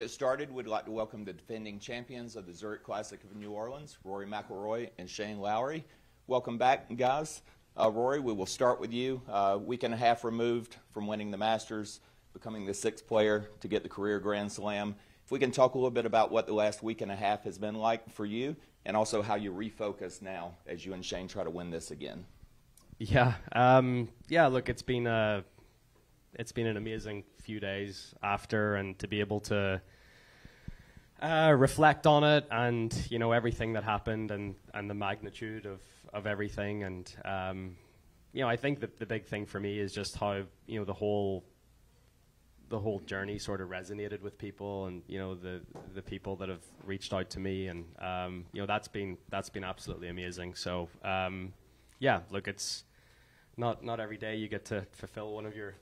Get started, we'd like to welcome the defending champions of the Zurich Classic of New Orleans, Rory McIlroy and Shane Lowry. Welcome back, guys. Rory, we will start with you. Week and a half removed from winning the Masters, becoming the sixth player to get the career Grand Slam. If we can talk a little bit about what the last week and a half has been like for you, and also how you refocus now as you and Shane try to win this again. Yeah, look, it's been an amazing few days after, and to be able to reflect on it, and everything that happened, and the magnitude of everything, and I think that the big thing for me is just how the whole journey sort of resonated with people, and the people that have reached out to me, and that's been absolutely amazing. So yeah, look, it's not every day you get to fulfill one of your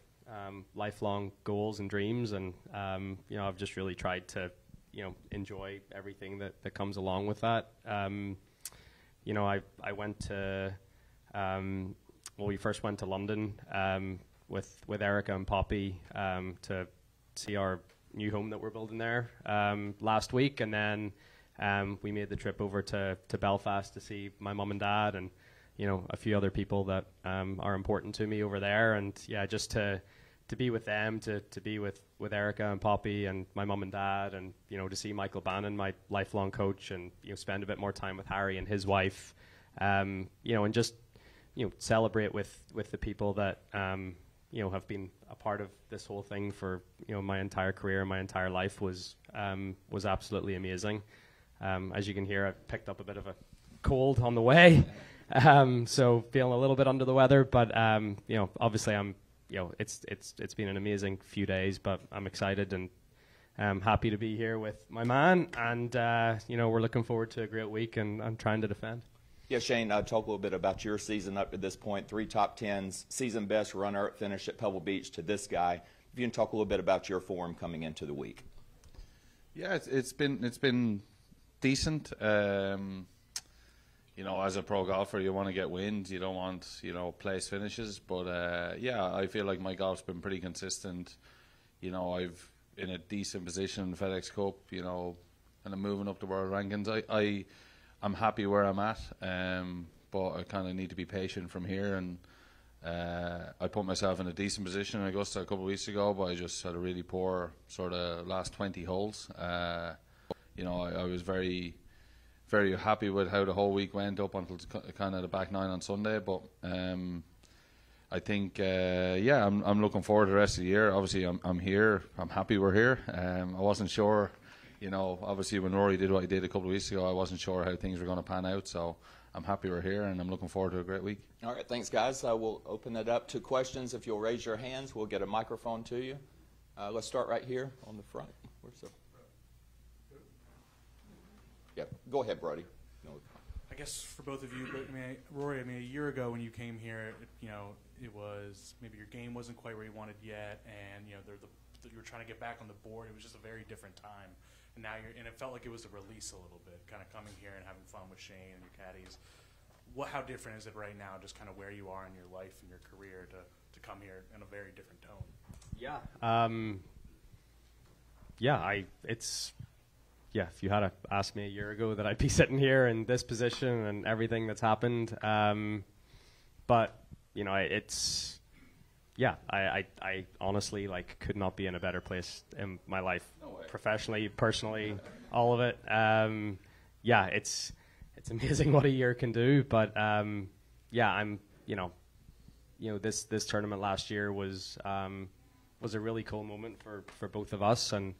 lifelong goals and dreams, and I've just really tried to enjoy everything that comes along with that. I went to we first went to London with Erica and Poppy to see our new home that we're building there last week, and then we made the trip over to Belfast to see my mum and dad, and a few other people that are important to me over there, and just to be with them, to be with Erica and Poppy and my mum and dad, and to see Michael Bannon, my lifelong coach, and spend a bit more time with Harry and his wife, and just celebrate with the people that have been a part of this whole thing for my entire career and my entire life was absolutely amazing. As you can hear, I picked up a bit of a cold on the way, so feeling a little bit under the weather, but obviously it's been an amazing few days, but I'm excited and happy to be here with my man, and we're looking forward to a great week, and I'm trying to defend. Yeah, Shane, talk a little bit about your season up to this point. 3 top 10s, season best runner-up finish at Pebble Beach to this guy. If you can talk a little bit about your form coming into the week. Yeah, it's been decent. As a pro golfer, you want to get wins. You don't want place finishes. But I feel like my golf's been pretty consistent. I've in a decent position in the FedEx Cup. And I'm moving up the world rankings. I'm happy where I'm at, but I kind of need to be patient from here. And I put myself in a decent position in Augusta a couple of weeks ago, but I just had a really poor sort of last 20 holes. I was very, very happy with how the whole week went up until kind of the back 9 on Sunday. But I think, I'm looking forward to the rest of the year. Obviously, I'm here. I'm happy we're here. I wasn't sure. Obviously when Rory did what he did a couple of weeks ago, I wasn't sure how things were going to pan out, so I'm happy we're here, and I'm looking forward to a great week. All right, thanks, guys. We'll open it up to questions. If you'll raise your hands, we'll get a microphone to you. Let's start right here on the front. Where's the... Yeah, go ahead, Brody. No. I guess for both of you, but Rory, a year ago when you came here, it was maybe your game wasn't quite where you wanted yet, and you were trying to get back on the board. It was just a very different time. And now it felt like it was a release a little bit, kind of coming here and having fun with Shane and your caddies. How different is it right now, just kind of where you are in your life and your career to come here in a very different tone? If you had asked me a year ago that I'd be sitting here in this position and everything that's happened, but I honestly could not be in a better place in my life, professionally, personally, all of it. It's amazing what a year can do, but I'm this tournament last year was a really cool moment for both of us, and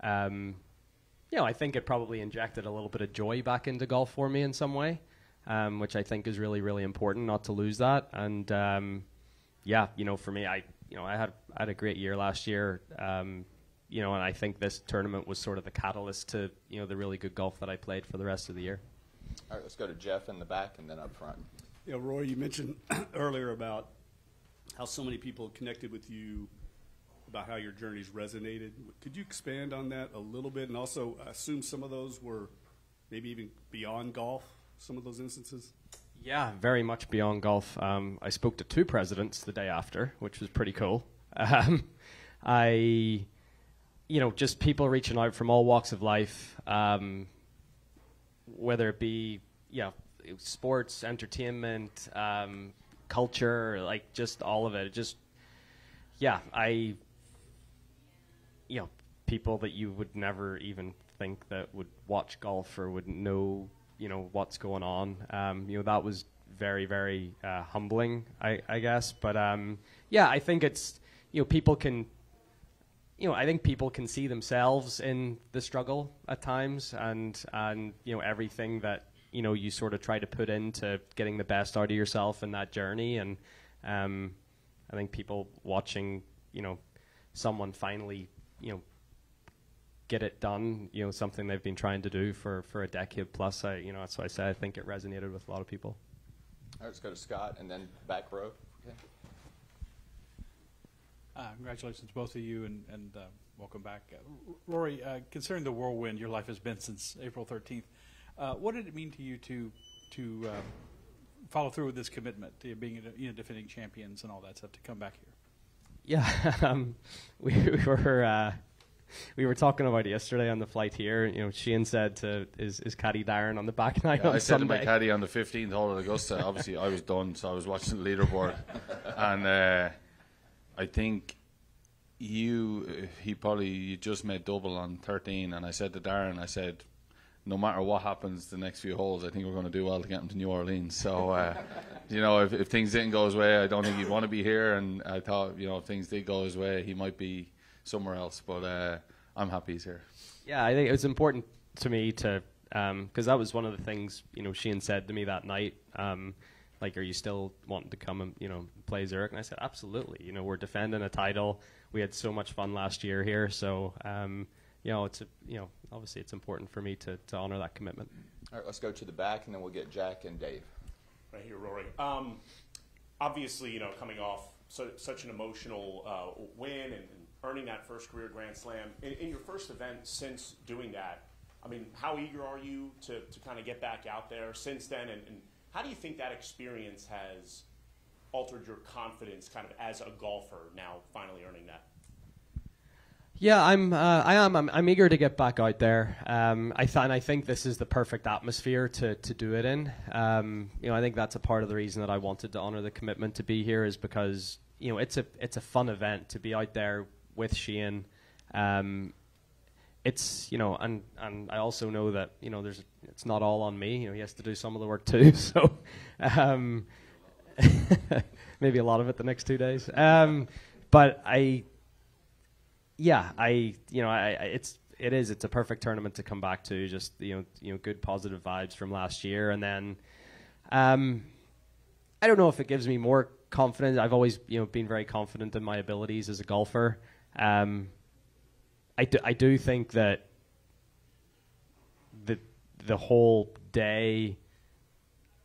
I think it probably injected a little bit of joy back into golf for me in some way, which I think is really, really important not to lose that. And for me, I had a great year last year, and I think this tournament was sort of the catalyst to the really good golf that I played for the rest of the year. All right, let's go to Jeff in the back and then up front. Yeah, Roy, you mentioned earlier about how so many people connected with you, about how your journeys resonated. Could you expand on that a little bit? And also, I assume some of those were maybe even beyond golf, some of those instances? Yeah, very much beyond golf. I spoke to 2 presidents the day after, which was pretty cool. I just people reaching out from all walks of life, whether it be, sports, entertainment, culture, like just all of it. People that you would never even think that would watch golf or would know, what's going on. That was very, very humbling, I guess. But I think it's, people can, I think people can see themselves in the struggle at times, and everything that you sort of try to put into getting the best out of yourself in that journey. And I think people watching, someone finally, get it done, something they've been trying to do for a decade plus. That's why I said I think it resonated with a lot of people. All right, let's go to Scott and then back row. Okay. Congratulations, both of you, and welcome back. Rory, considering the whirlwind your life has been since April 13th, what did it mean to you to follow through with this commitment to being defending champions and all that stuff, to come back here? Yeah, we were talking about it yesterday on the flight here. Shane said to his caddy Darren on the back nine on I said Sunday. to my caddy on the 15th hole at Augusta, obviously I was done, so I was watching the leaderboard. And I think you just made double on 13. And I said to Darren, no matter what happens the next few holes, I think we're going to do well to get him to New Orleans. So, if things didn't go his way, I don't think he'd want to be here. And I thought, if things did go his way, he might be somewhere else. But I'm happy he's here. Yeah, I think it was important to me to, because that was one of the things, Shane said to me that night, like, are you still wanting to come and, play Zurich? And I said, absolutely. We're defending a title. We had so much fun last year here. So, obviously it's important for me to honor that commitment. All right, let's go to the back, and then we'll get Jack and Dave. Right here, Rory. Obviously, coming off such an emotional win and earning that first career Grand Slam. In your first event since doing that, I mean, how eager are you to kind of get back out there since then? And how do you think that experience has altered your confidence kind of as a golfer now finally earning that? Yeah, I'm eager to get back out there. I think this is the perfect atmosphere to do it in. I think that's a part of the reason that I wanted to honor the commitment to be here, is because it's a fun event to be out there with Shane. It's and I also know that it's not all on me. He has to do some of the work too. So maybe a lot of it the next 2 days. But it's a perfect tournament to come back to. Just good positive vibes from last year, and then I don't know if it gives me more confidence. I've always been very confident in my abilities as a golfer. I do think that the whole day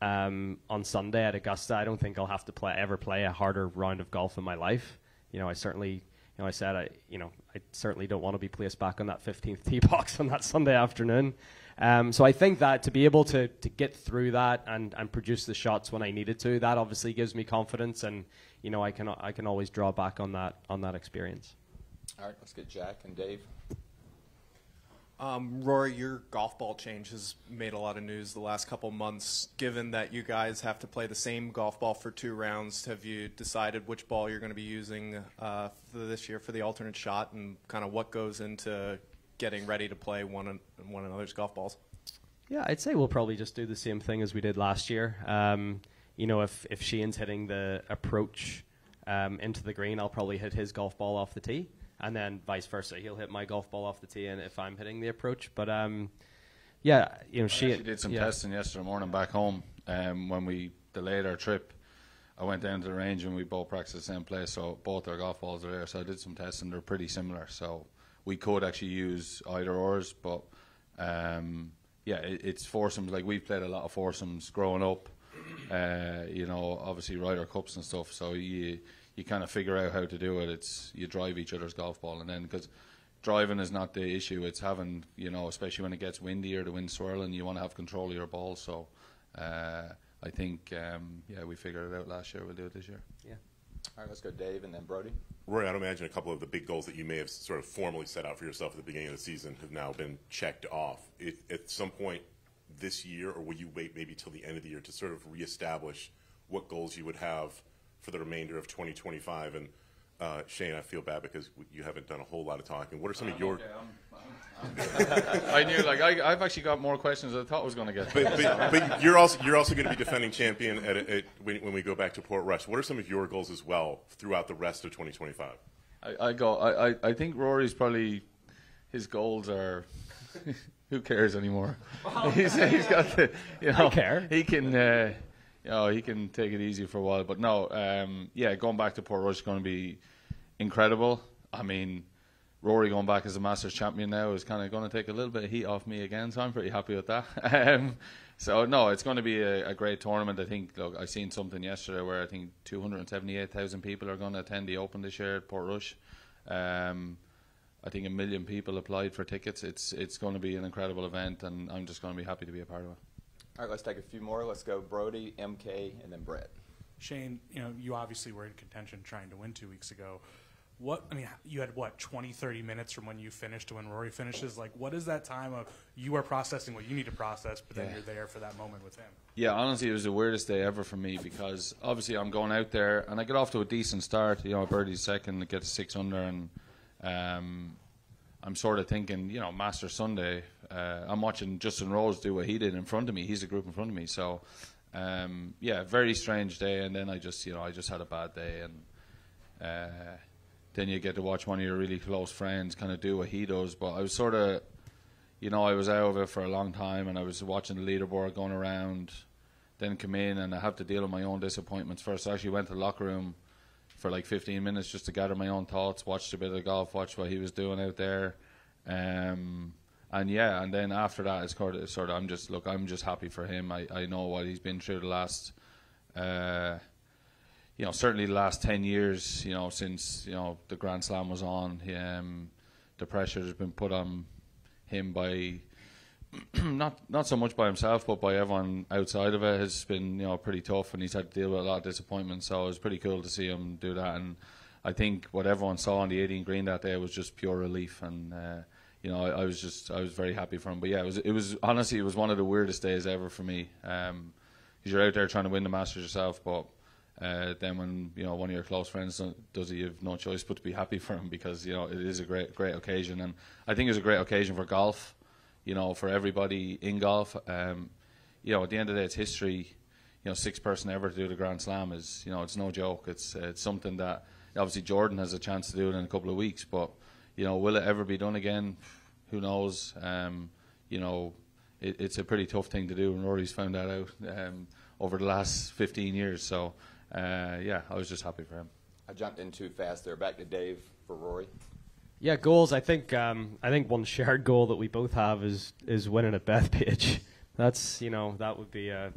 on Sunday at Augusta, I don't think I'll have to ever play a harder round of golf in my life. I certainly. I said I certainly don't want to be placed back on that 15th tee box on that Sunday afternoon. So I think that to be able to get through that and produce the shots when I needed to, that obviously gives me confidence, and I can always draw back on that experience. All right, let's get Jack and Dave. Rory, your golf ball change has made a lot of news the last couple months. Given that you guys have to play the same golf ball for 2 rounds, have you decided which ball you're going to be using for this year for the alternate shot, and kind of what goes into getting ready to play one another's golf balls? Yeah, I'd say we'll probably just do the same thing as we did last year. If Shane's hitting the approach into the green, I'll probably hit his golf ball off the tee. And then vice versa, he'll hit my golf ball off the tee, and if I'm hitting the approach. But she did some testing yesterday morning back home. When we delayed our trip, I went down to the range and we both practiced the same place. So both our golf balls are there. So I did some testing; they're pretty similar. So we could actually use either ours, but it's foursomes. Like, we've played a lot of foursomes growing up. Obviously Ryder Cups and stuff. So you kind of figure out how to do it. It's you drive each other's golf ball, and then because driving is not the issue, it's having, especially when it gets windy or the wind's swirling, you want to have control of your ball. So I think we figured it out last year. We'll do it this year. Yeah. All right, let's go Dave and then Brody. Rory, I'd imagine a couple of the big goals that you may have sort of formally set out for yourself at the beginning of the season have now been checked off. At some point this year, or will you wait maybe till the end of the year to sort of reestablish what goals you would have for the remainder of 2025? And Shane, I feel bad because you haven't done a whole lot of talking. What are some of your... I knew, like, I've actually got more questions than I thought I was going to get. But you're also going to be defending champion when we go back to Port Rush. What are some of your goals as well throughout the rest of 2025? I think Rory's probably, his goals are, who cares anymore? He's got the, I care. He can, he can take it easy for a while. But no, going back to Port Rush is going to be incredible. I mean, Rory going back as a Masters champion now is kind of going to take a little bit of heat off me again, so I'm pretty happy with that. So, no, it's going to be a great tournament. I think, look, I seen something yesterday where I think 278,000 people are going to attend the Open this year at Port Rush. I think 1 million people applied for tickets. It's going to be an incredible event, and I'm just going to be happy to be a part of it. All right, let's take a few more. Let's go Brody, MK, and then Brett. Shane, you obviously were in contention trying to win 2 weeks ago. You had 20, 30 minutes from when you finished to when Rory finishes. Like, what is that time of you are processing what you need to process, but then you're there for that moment with him? Yeah, honestly, it was the weirdest day ever for me because obviously I'm going out there and I get off to a decent start. Birdie's second, get to 6 under, and I'm sort of thinking, Master Sunday. I'm watching Justin Rose do what he did in front of me. He's a group in front of me, so very strange day. And then I just had a bad day, and then you get to watch one of your really close friends kind of do what he does. But I was sort of, I was out of it for a long time, and I was watching the leaderboard going around, then come in, and I have to deal with my own disappointments first. I actually went to the locker room for like 15 minutes just to gather my own thoughts, watched a bit of golf, watched what he was doing out there. And then after that, it's sort of I'm just happy for him. I know what he's been through the last, certainly the last 10 years, since, the Grand Slam was on. The pressure has been put on him by, not so much by himself, but by everyone outside of it. Has been, pretty tough, and he's had to deal with a lot of disappointment. So it was pretty cool to see him do that. And I think what everyone saw on the 18 green that day was just pure relief. And, I was very happy for him. But yeah, it was honestly, it was one of the weirdest days ever for me. Because you're out there trying to win the Masters yourself, but then when one of your close friends does it, you have no choice but to be happy for him, because it is a great occasion. And I think it's a great occasion for golf, for everybody in golf. At the end of the day, it's history. 6th person ever to do the Grand Slam is, it's no joke. It's something that obviously Jordan has a chance to do it in a couple of weeks, but will it ever be done again? Who knows? It's a pretty tough thing to do, and Rory's found that out over the last 15 years. So I was just happy for him. I jumped in too fast there. Back to Dave for Rory. Yeah, goals. I think one shared goal that we both have is winning at Bethpage. That's that would be an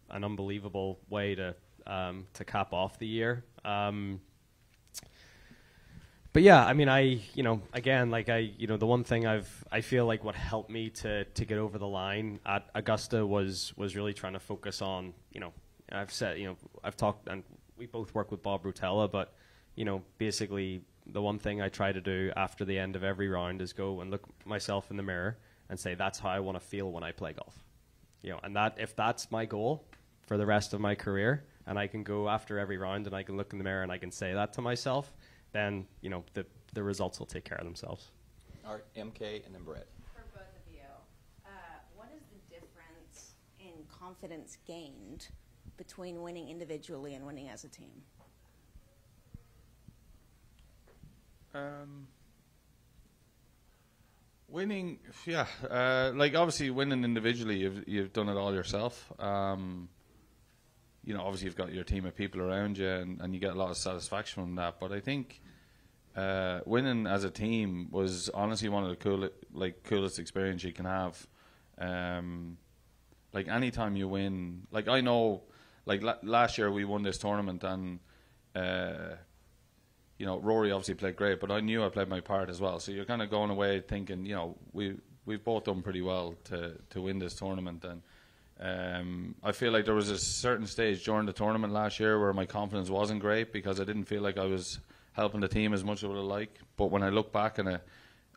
unbelievable way to cap off the year. But yeah, I mean, the one thing I feel like what helped me to get over the line at Augusta was really trying to focus on, I've talked, and we both work with Bob Rutella, but basically the one thing I try to do after the end of every round is go and look myself in the mirror and say, that's how I want to feel when I play golf. And that, if that's my goal for the rest of my career, and I can go after every round and I can look in the mirror and I can say that to myself, then the results will take care of themselves. All right, MK and then Brett. For both of you, what is the difference in confidence gained between winning individually and winning as a team? Winning, obviously winning individually, you've done it all yourself. Obviously you've got your team of people around you, and you get a lot of satisfaction from that. But I think winning as a team was honestly one of the coolest experience you can have. Anytime you win, I know, last year we won this tournament, and Rory obviously played great, but I knew I played my part as well. So you're kind of going away thinking, we've both done pretty well to win this tournament. And I feel like there was a certain stage during the tournament last year where my confidence wasn't great, because I didn't feel like I was helping the team as much as I would have liked. But when I look back on it,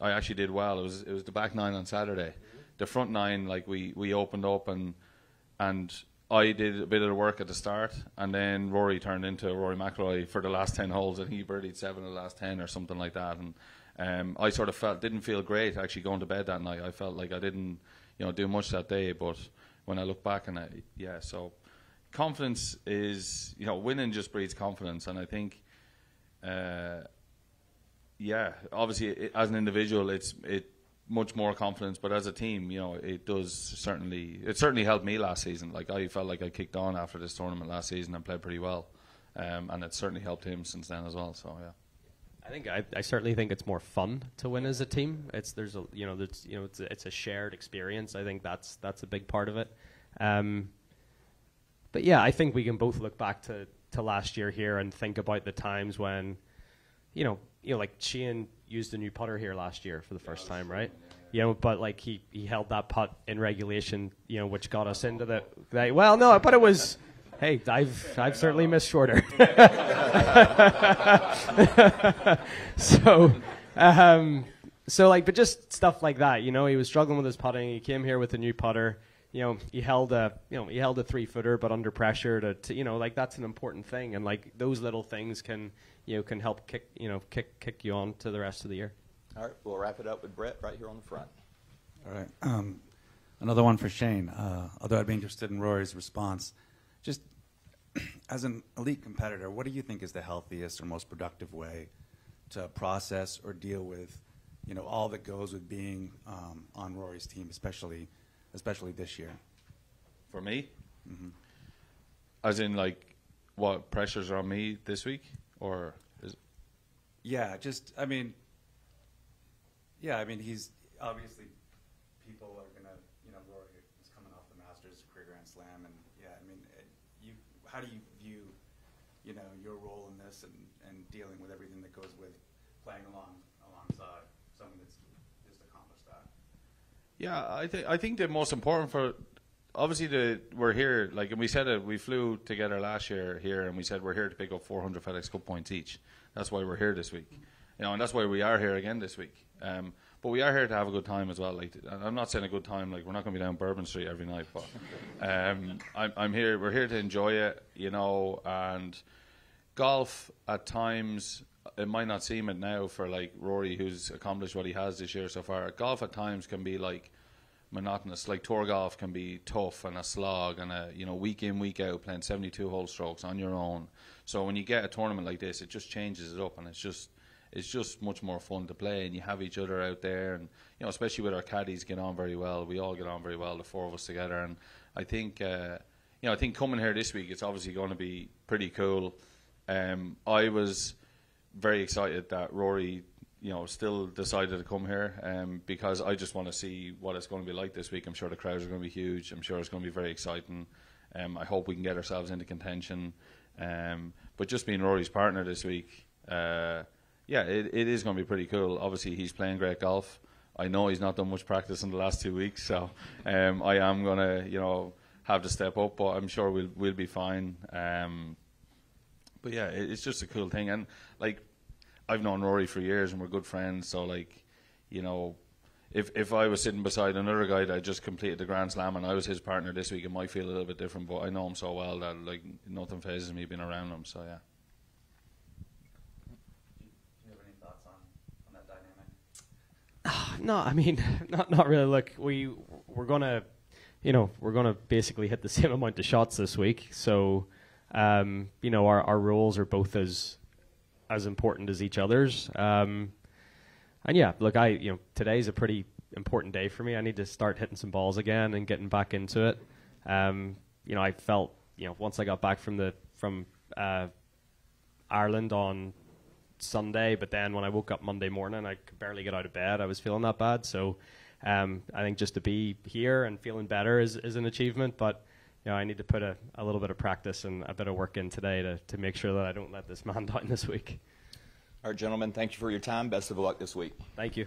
I actually did well. It was the back nine on Saturday. The front nine, like we opened up and I did a bit of the work at the start, and then Rory turned into Rory McIlroy for the last 10 holes, and he birdied 7 of the last 10 or something like that. And I sort of didn't feel great actually going to bed that night. I felt like I didn't, do much that day. But when I look back on it, so confidence is, winning just breeds confidence, and I think, obviously as an individual, it's much more confidence, but as a team, it certainly helped me last season. Like, I felt like I kicked on after this tournament last season and played pretty well, and it certainly helped him since then as well. So yeah, I certainly think it's more fun to win as a team. It's a shared experience. I think that's a big part of it. But yeah, I think we can both look back to last year here and think about the times when, like Shane used a new putter here last year for the first time, right? But like he held that putt in regulation, which got us into the well, no, but it was. Hey, I've certainly missed shorter. But just stuff like that, he was struggling with his putting. He came here with a new putter. He held a 3-footer, but under pressure to that's an important thing, and like those little things can help kick you on to the rest of the year. All right, we'll wrap it up with Brett right here on the front. All right, another one for Shane. Although I'd be interested in Rory's response, just as an elite competitor, what do you think is the healthiest or most productive way to process or deal with, all that goes with being on Rory's team, especially this year? For me, as in like what pressures are on me this week, or is he's obviously, people are gonna, Rory is coming off the Masters career Grand Slam, and how do you view, your role in this and dealing with everything that goes with playing alongside someone that's just accomplished that? Yeah, I think the most important for, obviously we're here, like, and we said it, we flew together last year here, and we said we're here to pick up 400 FedEx Cup points each. That's why we're here this week, and that's why we are here again this week. But we are here to have a good time as well. Like, I'm not saying a good time, like we're not going to be down Bourbon Street every night, but I'm here. We're here to enjoy it, and golf at times, it might not seem it now for like Rory, who's accomplished what he has this year so far. Golf at times can be like monotonous. Like tour golf can be tough and a slog, and week in, week out playing 72 hole strokes on your own. So when you get a tournament like this, it just changes it up, and it's just much more fun to play, and you have each other out there, and especially with our caddies, get on very well. We all get on very well, the four of us together, and I think I think coming here this week, it's obviously going to be pretty cool. I was very excited that Rory, still decided to come here, because I just want to see what it's going to be like this week. I'm sure the crowds are going to be huge. I'm sure it's going to be very exciting. I hope we can get ourselves into contention. But just being Rory's partner this week, it is going to be pretty cool. Obviously, he's playing great golf. I know he's not done much practice in the last 2 weeks, so I am going to, have to step up, but I'm sure we'll be fine. But yeah, it's just a cool thing, and like, I've known Rory for years, and we're good friends. So like, if I was sitting beside another guy that just completed the Grand Slam and I was his partner this week, it might feel a little bit different. But I know him so well that like nothing phases me being around him. So yeah. Do you have any thoughts on that dynamic? No, I mean, not really. Look, we're gonna basically hit the same amount of shots this week. So, our roles are both as important as each other's. And yeah, look, today's a pretty important day for me. I need to start hitting some balls again and getting back into it. I felt, once I got back from Ireland on Sunday, but then when I woke up Monday morning, I could barely get out of bed. I was feeling that bad. So I think just to be here and feeling better is an achievement. But I need to put a little bit of practice and a bit of work in today to make sure that I don't let this man down this week. All right, gentlemen, thank you for your time. Best of luck this week. Thank you.